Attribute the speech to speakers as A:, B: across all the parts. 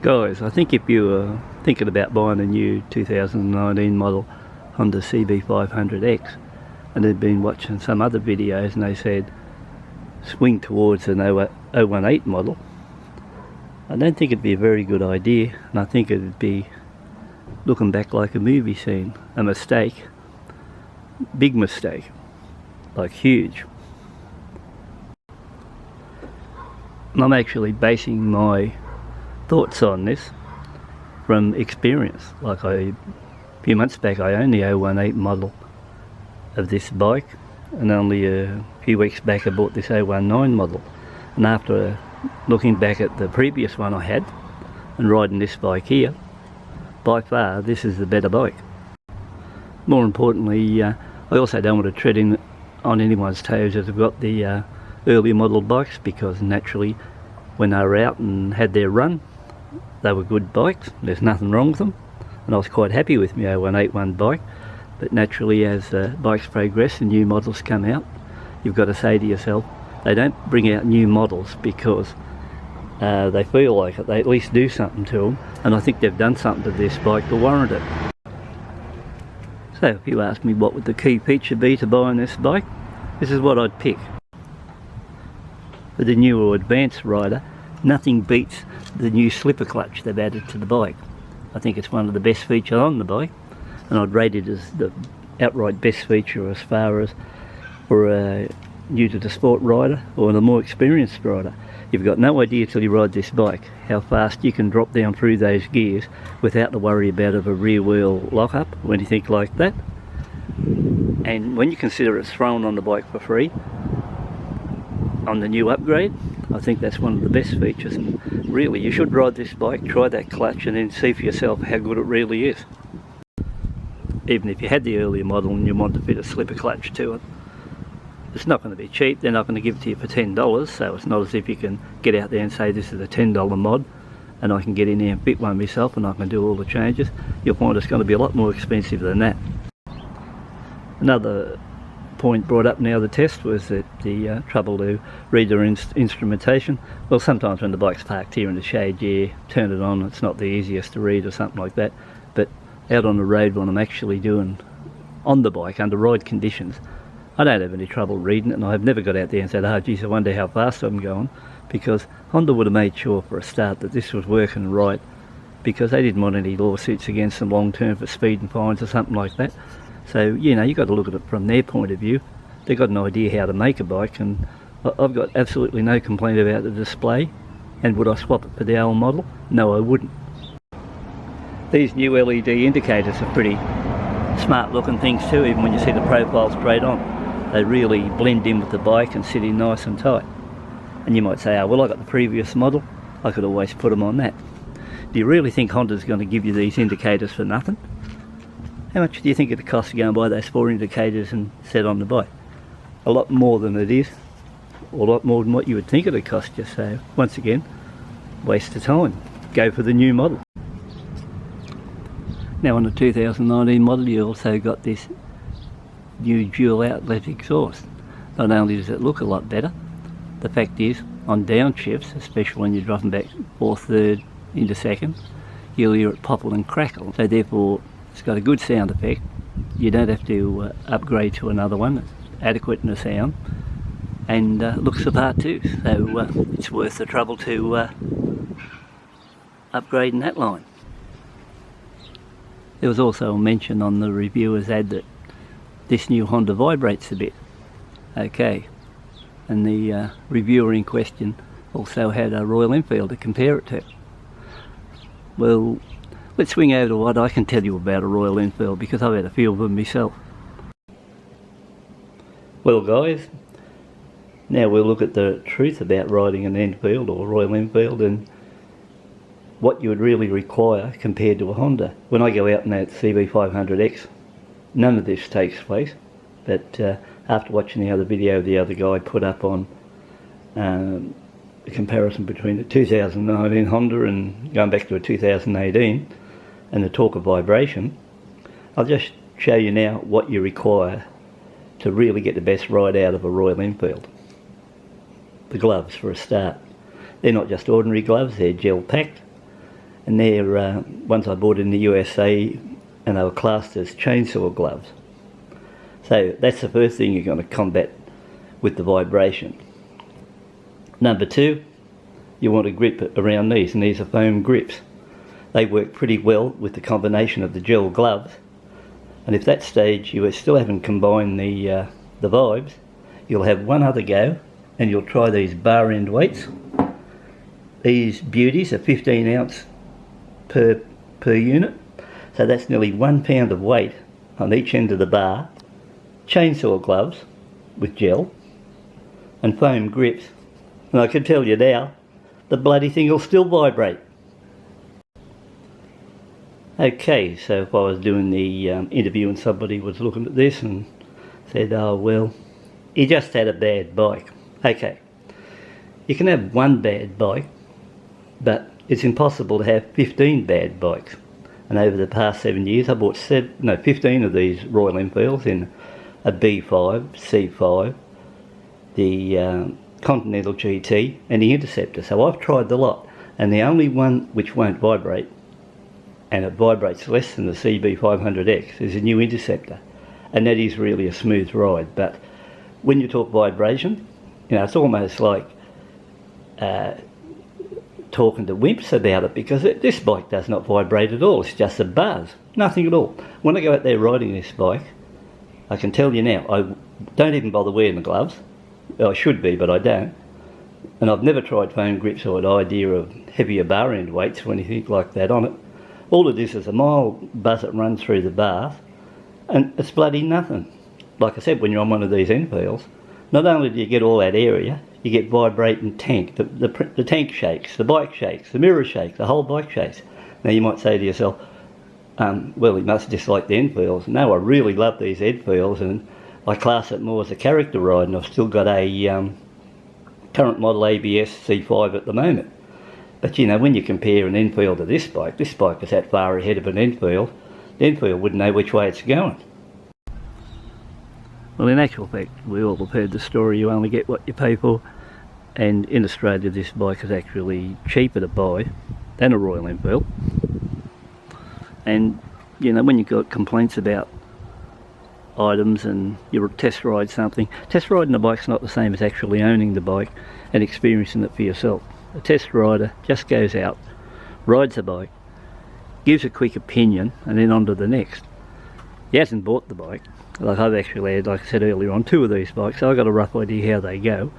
A: Guys, I think if you were thinking about buying a new 2019 model Honda CB500X and had been watching some other videos and they said swing towards an 018 model, I don't think it'd be a very good idea, and I think it'd be looking back like a movie scene. A mistake. Big mistake. Like huge. And I'm actually basing my thoughts on this from experience. Like a few months back I owned the 018 model of this bike, and only a few weeks back I bought this 019 model, and after looking back at the previous one I had and riding this bike here, by far this is the better bike. More importantly, I also don't want to tread in on anyone's toes as I've got the earlier model bikes, because naturally when they were out and had their run they were good bikes, there's nothing wrong with them, and I was quite happy with my 0181 bike. But naturally as bikes progress and new models come out, you've got to say to yourself, they don't bring out new models because they feel like it, they at least do something to them, and I think they've done something to this bike to warrant it. So if you ask me what would the key feature be to buying this bike, this is what I'd pick. For the new or advanced rider, nothing beats the new slipper clutch they've added to the bike. I think it's one of the best features on the bike, and I'd rate it as the outright best feature as far as for a new to the sport rider or the more experienced rider. You've got no idea till you ride this bike how fast you can drop down through those gears without the worry about a rear wheel lock-up or anything like that. And when you consider it's thrown on the bike for free on the new upgrade, I think that's one of the best features. And really, you should ride this bike, try that clutch, and then see for yourself how good it really is. Even if you had the earlier model and you want to fit a slipper clutch to it, it's not going to be cheap. They're not going to give it to you for $10, so it's not as if you can get out there and say this is a $10 mod and I can get in there and fit one myself and I can do all the changes. You'll find it's going to be a lot more expensive than that. Another point brought up now the test was that the trouble to read the instrumentation. Well, sometimes when the bike's parked here in the shade, you turn it on, it's not the easiest to read or something like that, but out on the road when I'm actually doing on the bike under ride conditions, I don't have any trouble reading it, and I've never got out there and said, oh geez, I wonder how fast I'm going, because Honda would have made sure for a start that this was working right, because they didn't want any lawsuits against them long term for speed and fines or something like that. So, you know, you've got to look at it from their point of view. They've got an idea how to make a bike, and I've got absolutely no complaint about the display. And would I swap it for the old model? No, I wouldn't. These new LED indicators are pretty smart looking things too, even when you see the profile straight on. They really blend in with the bike and sit in nice and tight. And you might say, oh well, I got the previous model, I could always put them on that. Do you really think Honda's going to give you these indicators for nothing? How much do you think it costs to go and buy those 4 indicators and set on the bike? A lot more than it is, or a lot more than what you would think it would cost you. So once again, waste of time. Go for the new model. Now on the 2019 model you also got this new dual outlet exhaust. Not only does it look a lot better, the fact is on downshifts, especially when you're dropping back 4th, 3rd into 2nd, you'll hear it popple and crackle. So therefore it's got a good sound effect. You don't have to upgrade to another one. It's adequate in the sound and looks the part too. So it's worth the trouble to upgrade in that line. There was also a mention on the reviewer's ad that this new Honda vibrates a bit. Okay, and the reviewer in question also had a Royal Enfield to compare it to. Well, let's swing over to what I can tell you about a Royal Enfield, because I've had a few of them myself. Well guys, now we'll look at the truth about riding an Enfield or Royal Enfield and what you would really require compared to a Honda. When I go out in that CB500X, none of this takes place, but after watching the other video the other guy put up on the comparison between the 2019 Honda and going back to a 2018 and the talk of vibration, I'll just show you now what you require to really get the best ride out of a Royal Enfield. The gloves for a start. They're not just ordinary gloves, they're gel packed. and they're ones I bought in the USA, and they were classed as chainsaw gloves. So that's the first thing you're going to combat with the vibration. Number two, you want a grip around these, and these are foam grips. They work pretty well with the combination of the gel gloves, and if that stage you still haven't combined the vibes, you'll have one other go and you'll try these bar end weights. These beauties are 15 ounce per unit, so that's nearly 1 pound of weight on each end of the bar. Chainsaw gloves with gel and foam grips, and I can tell you now, the bloody thing will still vibrate. Okay, so if I was doing the interview and somebody was looking at this and said, oh well, he just had a bad bike. Okay, you can have one bad bike, but it's impossible to have 15 bad bikes. And over the past 7 years I bought 15 of these Royal Enfields in a B5, C5, the Continental GT and the Interceptor. So I've tried the lot, and the only one which won't vibrate, and it vibrates less than the CB500X, is a new Interceptor, and that is really a smooth ride. But when you talk vibration, you know, it's almost like talking to wimps about it, because this bike does not vibrate at all. It's just a buzz, nothing at all. When I go out there riding this bike, I can tell you now, I don't even bother wearing the gloves. I should be, but I don't. And I've never tried foam grips or the idea of heavier bar end weights or anything like that on it. All it is a mild buzz that runs through the bars, and it's bloody nothing. Like I said, when you're on one of these Enfields, not only do you get all that area, you get vibrating tank. The tank shakes, the bike shakes, the mirror shakes, the whole bike shakes. Now you might say to yourself, well, he must dislike the Enfields. No, I really love these Enfields, and I class it more as a character ride, and I've still got a current model ABS C5 at the moment. But you know, when you compare an Enfield to this bike is that far ahead of an Enfield, the Enfield wouldn't know which way it's going. Well, in actual fact, we all have heard the story, you only get what you pay for, and in Australia this bike is actually cheaper to buy than a Royal Enfield. And you know, when you've got complaints about items and you test ride something, test riding the bike's not the same as actually owning the bike and experiencing it for yourself. A test rider just goes out, rides a bike, gives a quick opinion, and then on to the next. He hasn't bought the bike. Like I've actually had, like I said earlier on, 2 of these bikes, so I've got a rough idea how they go,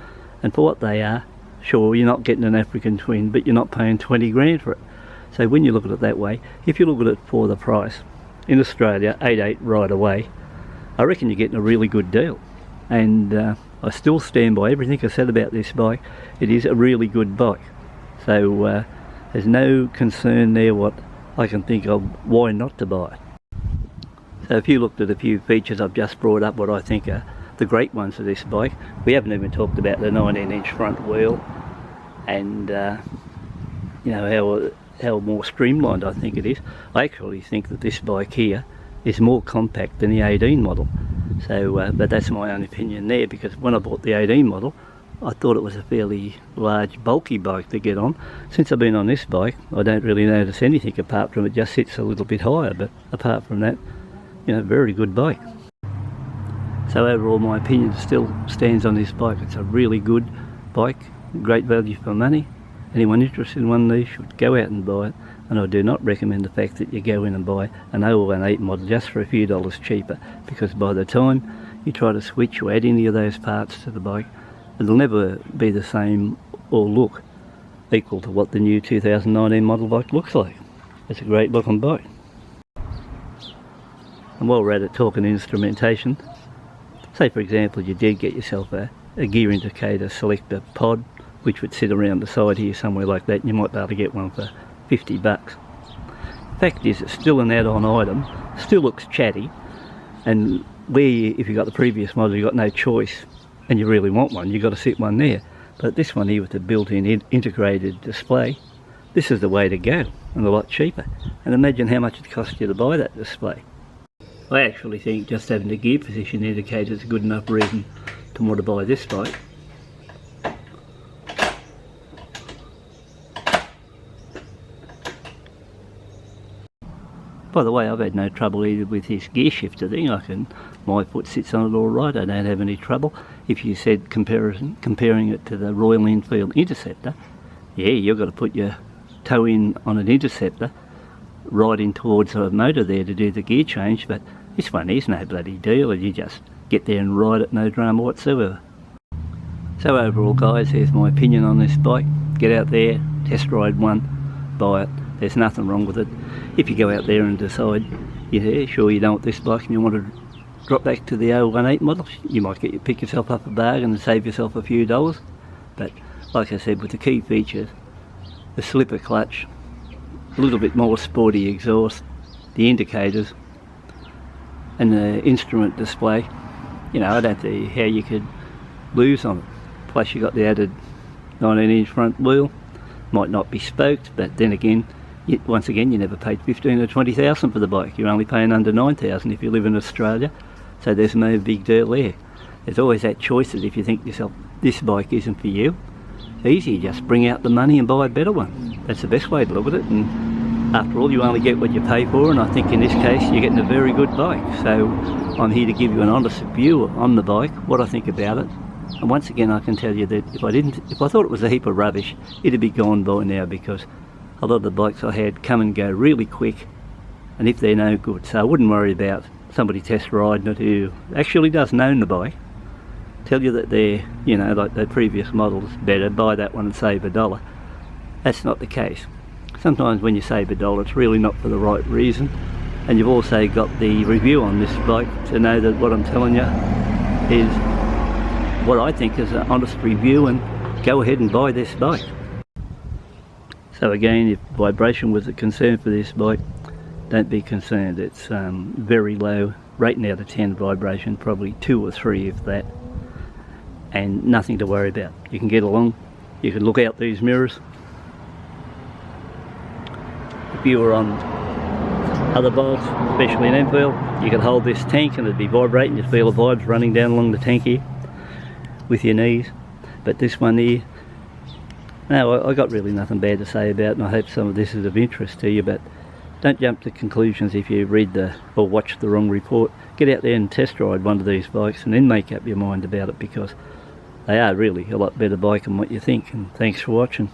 A: and for what they are, sure, you're not getting an African twin, but you're not paying 20 grand for it. So when you look at it that way, if you look at it for the price, in Australia, 8.8 right away, I reckon you're getting a really good deal. And I still stand by everything I said about this bike. It is a really good bike. So there's no concern there what I can think of why not to buy it. So if you looked at a few features I've just brought up, what I think are the great ones of this bike, we haven't even talked about the 19-inch front wheel, and you know, how more streamlined I think it is. I actually think that this bike here is more compact than the 18 model. So, but that's my own opinion there, because when I bought the 18 model, I thought it was a fairly large, bulky bike to get on. Since I've been on this bike, I don't really notice anything apart from it just sits a little bit higher, but apart from that, you know, very good bike. So overall, my opinion still stands on this bike. It's a really good bike, great value for money. Anyone interested in one of these should go out and buy it, and I do not recommend the fact that you go in and buy an 018 model just for a few dollars cheaper, because by the time you try to switch or add any of those parts to the bike, it'll never be the same or look equal to what the new 2019 model bike looks like. It's a great looking bike. And while we're at it talking instrumentation, say for example you did get yourself a gear indicator selector pod, which would sit around the side here somewhere like that, and you might be able to get one for 50 bucks. Fact is, it's still an add-on item, still looks chatty, and where if you got the previous model you got no choice and you really want one, you've got to sit one there. But this one here with the built-in integrated display, this is the way to go, and a lot cheaper. And imagine how much it costs you to buy that display. I actually think just having the gear position indicator is a good enough reason to want to buy this bike. By the way, I've had no trouble either with this gear shifter thing. My foot sits on it all right. I don't have any trouble. If you said comparing it to the Royal Enfield Interceptor, yeah, you've got to put your toe in on an Interceptor, right in towards the motor there to do the gear change, but this one is no bloody deal, and you just get there and ride it, no drama whatsoever. So overall guys, here's my opinion on this bike. Get out there, test ride one, buy it. There's nothing wrong with it. If you go out there and decide, yeah, sure you don't want this bike and you want to drop back to the 018 model, you might pick yourself up a bargain and save yourself a few dollars. But like I said, with the key features, the slipper clutch, a little bit more sporty exhaust, the indicators, and the instrument display, you know, I don't see how you could lose on it. Plus you got the added 19-inch front wheel. Might not be spoked, but then again, once again, you never paid 15 or 20,000 for the bike. You're only paying under 9,000 if you live in Australia, so there's no big deal there. There's always that choice that if you think to yourself, this bike isn't for you, it's easy, just bring out the money and buy a better one. That's the best way to look at it, and after all, you only get what you pay for, and I think in this case, you're getting a very good bike. So I'm here to give you an honest view on the bike, what I think about it. And once again, I can tell you that if I thought it was a heap of rubbish, it'd be gone by now, because a lot of the bikes I had come and go really quick, and if they're no good, so I wouldn't worry about somebody test riding it who actually doesn't own the bike, tell you that they're, you know, like the previous models, better, buy that one and save $1. That's not the case. Sometimes when you save $1, it's really not for the right reason, and you've also got the review on this bike to know that what I'm telling you is what I think is an honest review, and go ahead and buy this bike. So again, if vibration was a concern for this bike, don't be concerned. It's very low, rating out of 10 vibration, probably 2 or 3 if that, and nothing to worry about. You can get along, you can look out these mirrors. If you were on other bikes, especially an Enfield, you could hold this tank and it'd be vibrating, you'd feel the vibes running down along the tank here with your knees. But this one here, no, I got really nothing bad to say about it, and I hope some of this is of interest to you, but don't jump to conclusions if you read or watch the wrong report. Get out there and test ride one of these bikes and then make up your mind about it, because they are really a lot better bike than what you think. And thanks for watching.